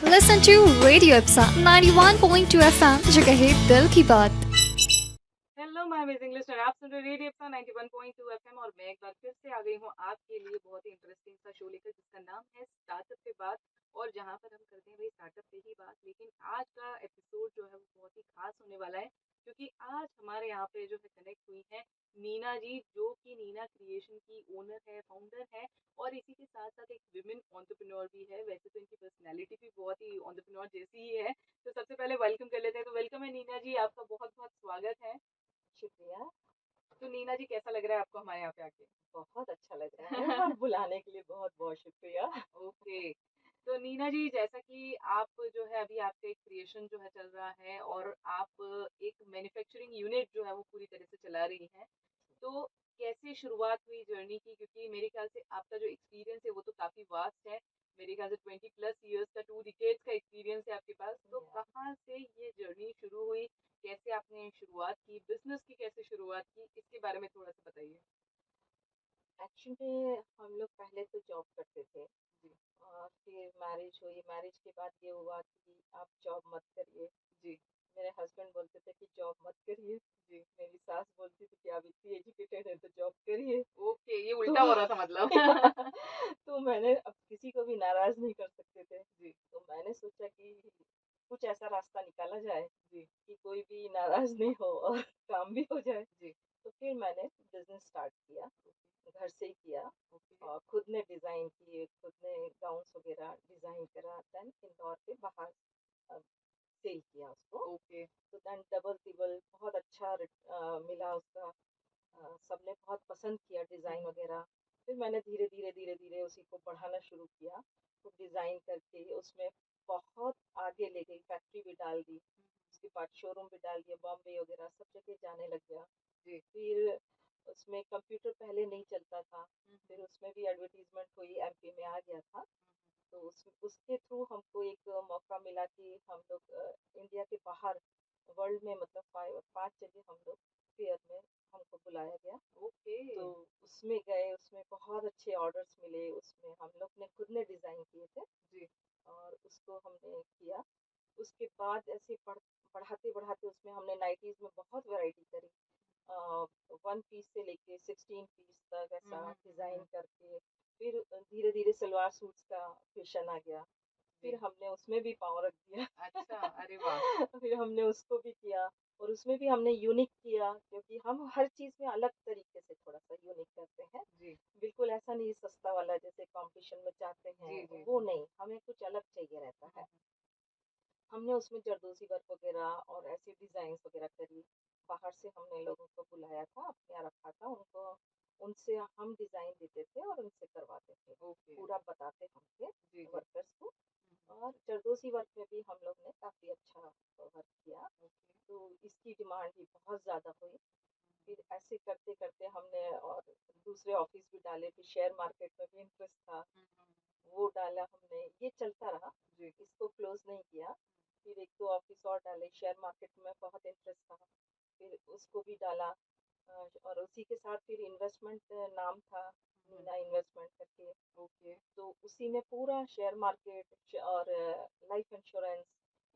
Listen to Radio Ipsa 91.2 FM जगह है दिल की बात। हेलो माय अमेजिंग लिस्टनर, आप सुन रहे रेडियो एप्सा 91.2 एफएम और मैं एक बार फिर से आ गई हूँ आपके लिए बहुत ही इंटरेस्टिंग सा शो लेकर जिसका नाम है स्टार्टअप पे बात। और जहाँ पर हम करते हैं भाई स्टार्टअप पे ही बात, लेकिन आज का एपिसोड जो है वो बहुत ही खास होने वाला है क्योंकि आज हमारे यहाँ पे जो है कनेक्ट हुई है नीना जी, जो कि नीना क्रिएशन की ओनर है, फाउंडर है और इसी के साथ साथ एक विमेन एंटरप्रेन्योर भी है। वैसे तो इनकी पर्सनैलिटी भी बहुत ही एंटरप्रेन्योर जैसी ही है। तो सबसे पहले वेलकम कर लेते हैं। तो वेलकम है नीना जी, आपका बहुत बहुत स्वागत है। शुक्रिया। तो नीना जी, कैसा लग रहा है आपको हमारे यहाँ पे आके? बहुत अच्छा लग रहा है और बुलाने के लिए बहुत-बहुत शुक्रिया। ओके। तो नीना जी, जैसा कि आप जो है अभी आपका एक क्रिएशन जो है चल रहा है और आप एक मैन्युफैक्चरिंग यूनिट जो है वो पूरी तरह से चला रही हैं। तो कैसे शुरुआत हुई जर्नी की? क्योंकि मेरे ख्याल से आपका जो एक्सपीरियंस है वो तो काफ़ी वास्ट है। मेरे ख्याल से 20 प्लस इयर्स का 2 डिकेड्स का एक्सपीरियंस है आपके पास। तो या कहाँ से ये जर्नी शुरू हुई? कैसे आपने शुरुआत की? बिज़नेस की कैसे शुरुआत की? इसके बारे में थोड़ा-सा बताइए। एक्चुअली हम लोग पहले तो जॉब करते थे जी, और फिर मैरिज हुई। मैरिज के बाद ये हुआ कि आप जॉब मत करिए। जी, मेरे हस्बैंड बोलते थे कि जॉब मत करिए। जी। मेरी सास बोलती थी कि आप इतनी एजुकेटेड है तो जॉब करिए। ओके, ये तो उल्टा हो रहा था मतलब। तो मैंने अब किसी को भी नाराज़ नहीं कर सकते थे। जी, तो मैंने सोचा कि कुछ ऐसा रास्ता निकाला जाए जी, कि कोई भी नाराज़ नहीं हो और काम भी हो जाए। जी। तो फिर मैंने बिज़नेस स्टार्ट किया, घर से ही किया ओके, और खुद ने डिज़ाइन किए, खुद ने गाउन्स वगैरह डिज़ाइन करा, देन इंदौर पे बाहर अ, सेल किया उसको। ओके। तो देन डबल-टिबल बहुत अच्छा मिला उसका। सबने बहुत पसंद किया हुँ, डिज़ाइन हुँ, वगैरह। फिर मैंने धीरे-धीरे उसी को बढ़ाना शुरू किया। तो डिज़ाइन करके उसमें बहुत आगे ले गई, फैक्ट्री भी डाल दी। हुँ, उसके बाद शोरूम भी डाल दिया, बॉम्बे वगैरह सब जगह जाने लग गया। जी। फिर उसमें कंप्यूटर पहले नहीं चलता था, हुँ, फिर हुँ, उसमें भी एडवर्टाइज़मेंट हुई, एमपी में आ गया था। हुँ, हुँ। तो उसके थ्रू हमको एक मौका मिला कि हम लोग इंडिया के बाहर वर्ल्ड में मतलब 5 जगह हम लोग फेयर में हमको बुलाया गया। ओके, तो उसमें गए, उसमें बहुत अच्छे ऑर्डर्स मिले, उसमें हम लोग ने खुद ने डिज़ाइन किए थे जी। और उसको हमने किया। उसके बाद ऐसे बढ़ाते-बढ़ाते उसमें हमने नाइटीज़ में बहुत वैराइटी करी। अ, 1 पीस से लेके 16 पीस तक हुँ, ऐसा हुँ, हुँ, डिज़ाइन हुँ। करके फिर धीरे-धीरे सलवार सूट्स का फैशन आ गया। फिर जी। हमने उसमें भी पाँव रख दिया। अच्छा, अरे वाह! फिर हमने उसको भी किया और उसमें भी हमने यूनिक किया क्योंकि हम हर चीज़ में अलग तरीके से थोड़ा-सा यूनिक करते हैं। जी, बिल्कुल ऐसा नहीं सस्ता वाला जैसे कॉम्पिटिशन में जाते हैं, जी, जी, वो जी। नहीं, हमें कुछ अलग चाहिए रहता हुँ, है। हुँ। हमने उसमें जरदोज़ी वर्क वगैरह और ऐसे डिज़ाइन्स वगैरह करी। बाहर से हमने लोगों को बुलाया था, अपने यहाँ रखा था उनको, उनसे हम डिज़ाइन देते थे और उनसे करवाते थे। ओके। पूरा बताते हम थे जी, जी। वर्कर्स को। हुँ, हुँ। और जरदोज़ी वर्क में भी हम लोग ने काफ़ी अच्छा वर्क किया। ओके। तो इसकी डिमांड भी बहुत ज़्यादा हुई। हुँ, फिर ऐसे करते-करते हमने और दूसरे ऑफ़िस भी डाले, फिर शेयर मार्केट में भी इंटरेस्ट था, हुँ, हुँ, हुँ। वो डाला हमने, ये चलता रहा, जी। इसको क्लोज़ नहीं किया। फिर 1-2 ऑफ़िस और डाले, शेयर मार्केट में बहुत इंटरेस्ट था, फिर उसको भी डाला। और उसी के साथ फिर इन्वेस्टमेंट नाम था, हुँ, हुँ। मीना इन्वेस्टमेंट करके। ओके, तो उसी में पूरा शेयर मार्केट और लाइफ़ इंश्योरेंस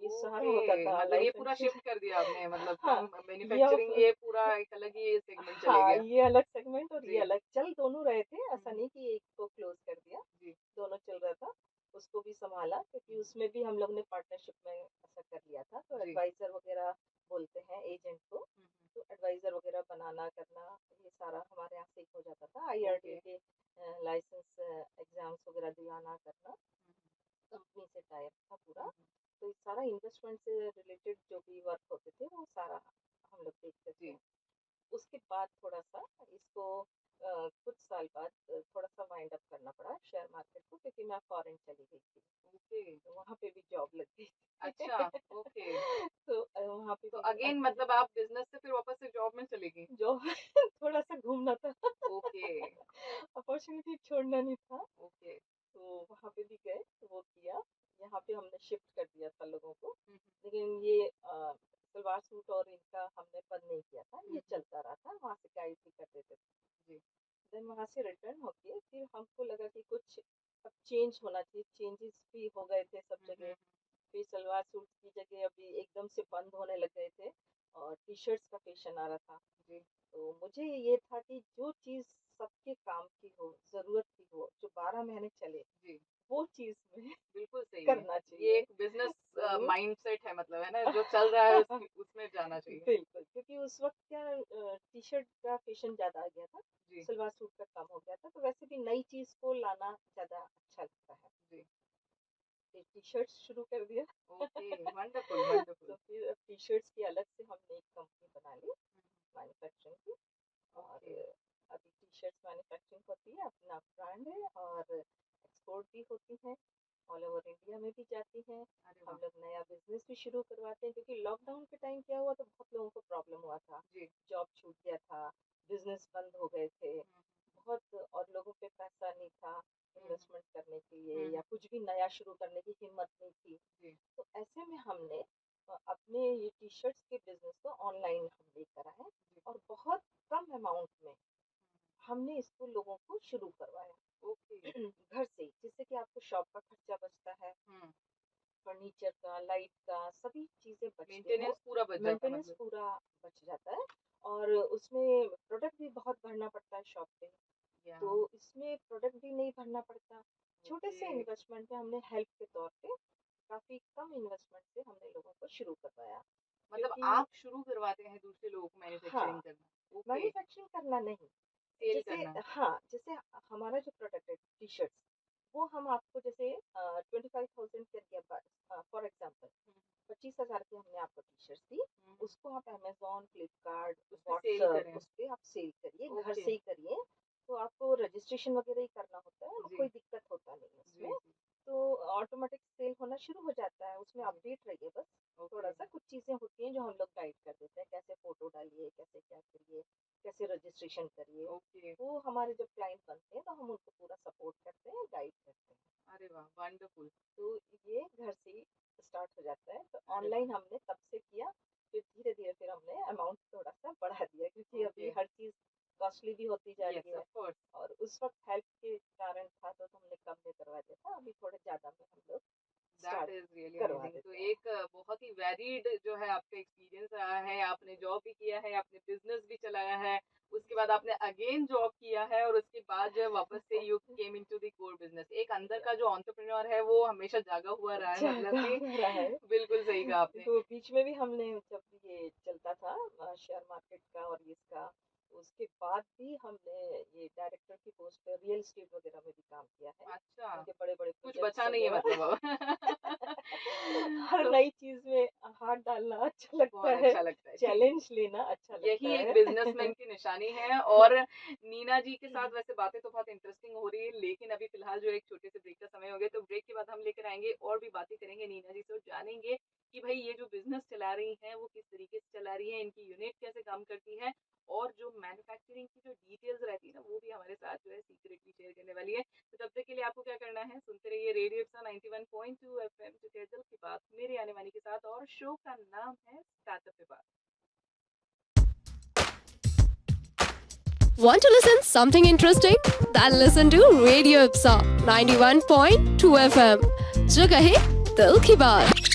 ये सारा होता ओके। था, मतलब ये लाइफ़ पूरा शिफ्ट इंश्योरेंस। कर दिया आपने, मतलब हाँ, फ्रॉम ये मैन्युफैक्चरिंग ऑफ ये पूरा एक अलग ही सेगमेंट चले हाँ, गया। ये अलग सेगमेंट और ये जी। अलग चल दोनों रहे थे, हुँ, ऐसा हुँ। नहीं कि एक को क्लोज़ कर दिया, जी। दोनों चल रहा था। उसको भी सँभाला क्योंकि हुँ, उसमें भी हम लोग ने पार्टनरशिप में ऐसा कर लिया था, तो जी। एडवाइज़र वग़ैरह बोलते हैं एजेंट को, हुँ, हुँ। तो एडवाइज़र वग़ैरह बनाना करना ये सारा हमारे यहाँ से ही हो जाता था। ओके। आईआरडीए के लाइसेंस एग्ज़ाम्स वग़ैरह दिलाना करना, हुँ, हुँ। कंपनी से टाई अप था पूरा। हुँ, हुँ। तो ये सारा इन्वेस्टमेंट से रिलेटेड जो भी वर्क होते थे, वो सारा हम लोग देखते थे। जी। उसके बाद थोड़ा-सा इसको कुछ साल बाद थोड़ा-सा वाइंड अप करना पड़ा शेयर मार्केट को क्योंकि मैं फ़ॉरेन चली गई थी। ओके। तो वहाँ पे भी जॉब लग गई थी। अच्छा, ओके। तो वहाँ पे तो भी अगेन एक्चुअली मतलब आप बिज़नेस से फिर वापस से जॉब में चली गईं? जॉब थोड़ा-सा घूमना था। ओके, अपॉर्च्युनिटी छोड़ना नहीं था। ओके। तो वहाँ पे भी गए, तो वो किया। यहाँ पे हमने शिफ्ट कर दिया था लोगों को। हुँ, हुँ। लेकिन ये सलवार सूट और इनका हमने बंद नहीं किया था, हुँ, ये हुँ। चलता रहा था, वहाँ से गाइड भी कर देते थे। जी। देन वहाँ से रिटर्न होके फिर हमको लगा कि कुछ अब चेंज होना चाहिए, चेंजेस भी हो गए थे सब हुँ, हुँ, जगह। हुँ। फिर सलवार सूट की जगह अभी एकदम से बंद होने लग गए थे और टी शर्ट्स का फैशन आ रहा था। जी तो मुझे ये था कि जो चीज़ सबके काम की हो, ज़रूरत की हो, जो 12 महीने चले, जी वो चीज़ में बिल्कुल सही है। करना ये चाहिए। एक बिजनेस तो माइंडसेट है, मतलब है ना, जो चल रहा है उसमें जाना चाहिए। बिल्कुल, क्योंकि उस वक़्त क्या टी-शर्ट का फ़ैशन ज़्यादा आ गया था, जी सलवार सूट का कम हो गया था, तो वैसे भी नई चीज़ को लाना ज़्यादा अच्छा लगता है। जी फिर टी-शर्ट्स शुरू कर दिया। Okay, wonderful wonderful. तो फिर टी-शर्ट्स की अलग से हमने एक कंपनी बना ली मैन्युफैक्चरिंग की और ओके अभी टी-शर्ट्स मैन्युफैक्चरिंग होती है, अपना ब्रांड है और एक्सपोर्ट भी होती हैं, ऑल ओवर इंडिया में भी जाती हैं। अरे हम वाह। लोग नया बिज़नेस भी शुरू करवाते हैं क्योंकि लॉकडाउन के टाइम क्या हुआ तो बहुत लोगों को प्रॉब्लम हुआ था, जी जॉब छूट गया था, बिज़नेस बंद हो गए थे, बहुत और लोगों पे पैसा नहीं था इन्वेस्टमेंट करने के लिए या कुछ भी नया शुरू करने की हिम्मत नहीं थी। जी तो ऐसे में हमने अपने ये टी-शर्ट्स के बिज़नेस को ऑनलाइन हम लेकर आए जी और बहुत कम अमाउंट में हमने इसको लोगों को शुरू करवाया। ओके। घर से ही, जिससे कि आपको शॉप का खर्चा बचता है, हम्म फर्नीचर का, लाइट का, सभी चीज़ें बचती हैं, मेंटेनेंस पूरा बच जाता है मेंटेनेंस मतलब। पूरा बच जाता है और उसमें प्रोडक्ट भी बहुत भरना पड़ता है शॉप पे, या तो इसमें प्रोडक्ट भी नहीं भरना पड़ता। छोटे से ओके, इन्वेस्टमेंट में हमने हेल्प के तौर पे काफ़ी कम इन्वेस्टमेंट से हमने लोगों को शुरू करवाया मतलब क्योंकि आप शुरू करवाते हैं दूसरे लोगों को हाँ, मैन्युफैक्चरिंग करना। ओके, मैन्युफैक्चरिंग करना नहीं, सेल जैसे करना। हाँ, जैसे हमारा जो प्रोडक्ट है टी-शर्ट्स, वो हम आपको जैसे 25,000 के दिया फॉर एग्ज़ाम्पल हम्म 25,000 की हमने आपको टी-शर्ट्स दी, हम्म, उसको आप अमेज़न, फ्लिपकार्ट, उस पे सेल व्हाट्सएप करें। उस पे आप सेल करिए, घर ओके से ही करिए, तो आपको रजिस्ट्रेशन वगैरह ही करना होता है, जी कोई दिक्कत होता नहीं है जी उसमें। जी तो ऑटोमेटिक सेल होना शुरू हो जाता है, उसमें जी अपडेट रहिए बस। ओके थोड़ा-सा कुछ चीज़ें होती हैं जो हम लोग गाइड कर देते हैं, कैसे फ़ोटो डालिए, कैसे क्या करिए, कैसे रजिस्ट्रेशन करिए। ओके। वो हमारे जब क्लाइंट बनते हैं, तो हम उनको पूरा सपोर्ट करते हैं, गाइड करते हैं। अरे वाह, वंडरफुल। तो ये घर से ही स्टार्ट हो जाता है। तो अरे वाह। ऑनलाइन हमने तब से किया, फिर धीरे-धीरे फिर हमने अमाउंट थोड़ा-सा बढ़ा दिया क्योंकि अभी ओके, हर चीज़ कॉस्टली भी होती जा यस रही है ऑफ कोर्स। और उस वक़्त हेल्प के कारण था तो हमने कम में करवा दिया था, अभी थोड़े ज़्यादा में हम लोग दैट स्टार्ट इज रियली करवा अमेजिंग। तो देते हैं। एक बहुत ही वैलिड जो है आपका एक्सपीरियंस रहा है। आपने जॉब भी किया है, आपने बिजनेस भी चलाया है, उसके बाद आपने अगेन जॉब किया है और उसके बाद जो है वापस से you came into the core business. एक अंदर या का जो एंटरप्रेन्योर है वो हमेशा जागा हुआ रहा है, मतलब जागा कि हुआ है। बिल्कुल सही कहा आपने। तो बीच में भी हमने जब ये चलता था शेयर मार्केट का और इसका, तो उसके बाद भी हमने ये डायरेक्टर की पोस्ट पे रियल एस्टेट वगैरह में भी काम किया है, अच्छा, उनके बड़े-बड़े कुछ प्रोजेक्ट्स बचा नहीं है वगैरह। मतलब अब। हर तो नई चीज़ में हाथ डालना अच्छा लगता बहुत है, अच्छा लगता है, ठीक है। चैलेंज लेना अच्छा लगता यही एक है। बिजनेसमैन की निशानी है। और नीना जी के साथ वैसे बातें तो बहुत इंटरेस्टिंग हो रही है, लेकिन अभी फिलहाल जो एक छोटे से ब्रेक का समय हो गया, तो ब्रेक के बाद हम लेकर आएंगे और भी बातें करेंगे नीना जी से और जानेंगे कि भाई ये जो बिजनेस चला रही हैं वो किस तरीके से चला रही हैं, इनकी यूनिट कैसे काम करती है और जो मैन्युफैक्चरिंग की जो डिटेल्स रहती है ना वो भी हमारे साथ जो है सीक्रेटली शेयर करने वाली है। तो तब तक के लिए आपको क्या करना है, सुनते रहिए रेडियो 91.2 एफएम जो है दिल की बात मेरे आने वाली के साथ, और शो का नाम है स्टार्टअप पे बात। Want to listen something interesting? Then listen to Radio Ipsa 91.2 FM. जो कहे दिल की बात।